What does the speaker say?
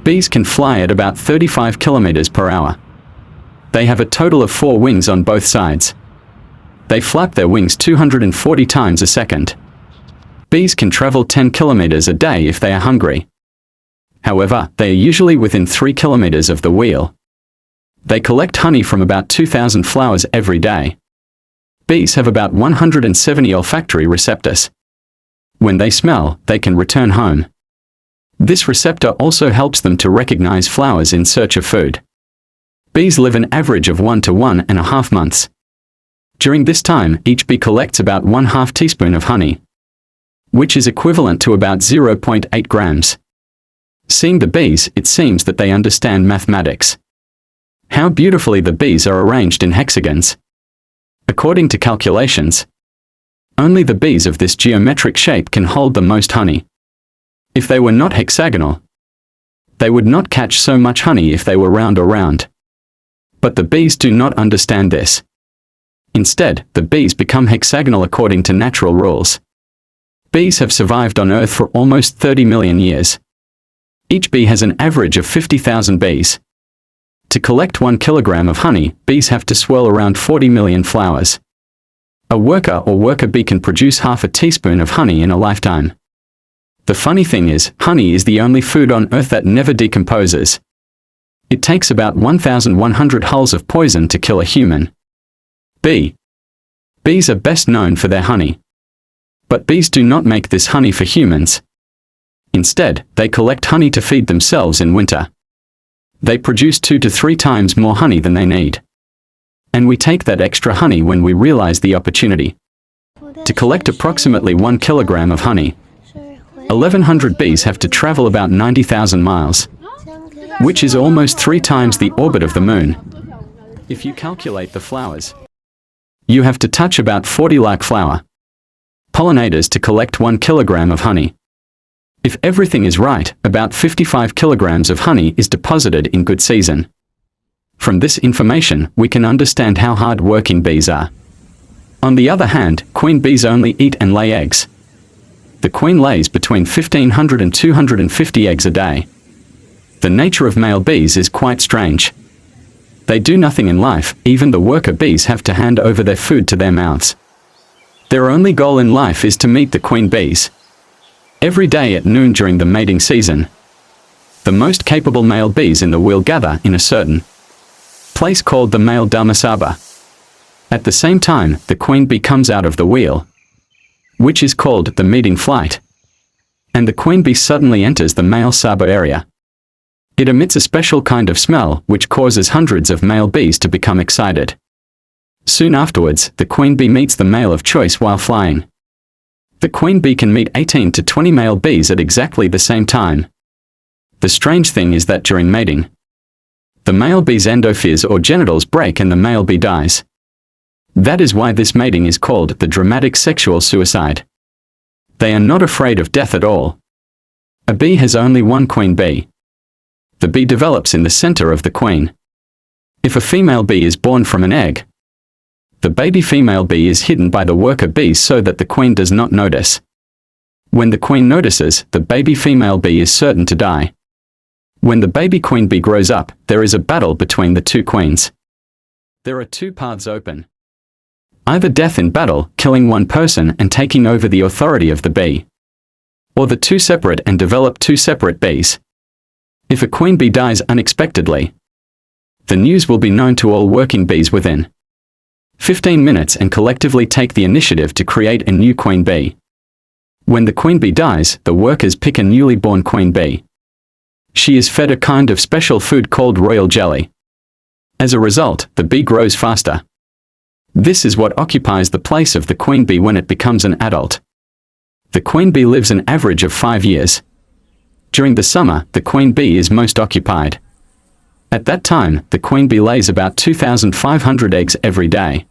Bees can fly at about 35 kilometers per hour. They have a total of 4 wings on both sides. They flap their wings 240 times a second. Bees can travel 10 kilometers a day if they are hungry. However, they are usually within 3 kilometers of the wheel. They collect honey from about 2,000 flowers every day. Bees have about 170 olfactory receptors. When they smell, they can return home. This receptor also helps them to recognize flowers in search of food. Bees live an average of 1 to 1.5 months. During this time, each bee collects about 1/2 teaspoon of honey, which is equivalent to about 0.8 grams. Seeing the bees, it seems that they understand mathematics. How beautifully the bees are arranged in hexagons. According to calculations, only the bees of this geometric shape can hold the most honey. If they were not hexagonal, they would not catch so much honey if they were round or round. But the bees do not understand this. Instead, the bees become hexagonal according to natural rules. Bees have survived on Earth for almost 30 million years. Each bee has an average of 50,000 bees. To collect 1 kilogram of honey, bees have to swirl around 40 million flowers. A worker or worker bee can produce 1/2 teaspoon of honey in a lifetime. The funny thing is, honey is the only food on Earth that never decomposes. It takes about 1,100 hulls of poison to kill a human bee. Bees are best known for their honey. But bees do not make this honey for humans. Instead, they collect honey to feed themselves in winter. They produce 2 to 3 times more honey than they need. And we take that extra honey when we realize the opportunity. To collect approximately 1 kilogram of honey, 1,100 bees have to travel about 90,000 miles, which is almost 3 times the orbit of the moon. If you calculate the flowers, you have to touch about 40 lakh flower pollinators to collect 1 kilogram of honey. If everything is right, about 55 kilograms of honey is deposited in good season. From this information, we can understand how hard-working bees are. On the other hand, queen bees only eat and lay eggs. The queen lays between 1,500 and 250 eggs a day. The nature of male bees is quite strange. They do nothing in life, even the worker bees have to hand over their food to their mouths. Their only goal in life is to meet the queen bees. Every day at noon during the mating season, the most capable male bees in the wheel gather in a certain place called the male dharmasabha. At the same time, the queen bee comes out of the wheel, which is called the meeting flight, and the queen bee suddenly enters the male sabha area. It emits a special kind of smell which causes hundreds of male bees to become excited. Soon afterwards, the queen bee meets the male of choice while flying. The queen bee can meet 18 to 20 male bees at exactly the same time. The strange thing is that during mating, the male bee's endospheres or genitals break and the male bee dies. That is why this mating is called the dramatic sexual suicide. They are not afraid of death at all. A bee has only one queen bee. The bee develops in the center of the queen. If a female bee is born from an egg, the baby female bee is hidden by the worker bees so that the queen does not notice. When the queen notices, the baby female bee is certain to die. When the baby queen bee grows up, there is a battle between the two queens. There are two paths open. Either death in battle, killing one person and taking over the authority of the bee, or the two separate and develop two separate bees. If a queen bee dies unexpectedly, the news will be known to all working bees within 15 minutes and collectively take the initiative to create a new queen bee. When the queen bee dies, the workers pick a newly born queen bee. She is fed a kind of special food called royal jelly. As a result, the bee grows faster. This is what occupies the place of the queen bee when it becomes an adult. The queen bee lives an average of 5 years. During the summer, the queen bee is most occupied. At that time, the queen bee lays about 2,500 eggs every day.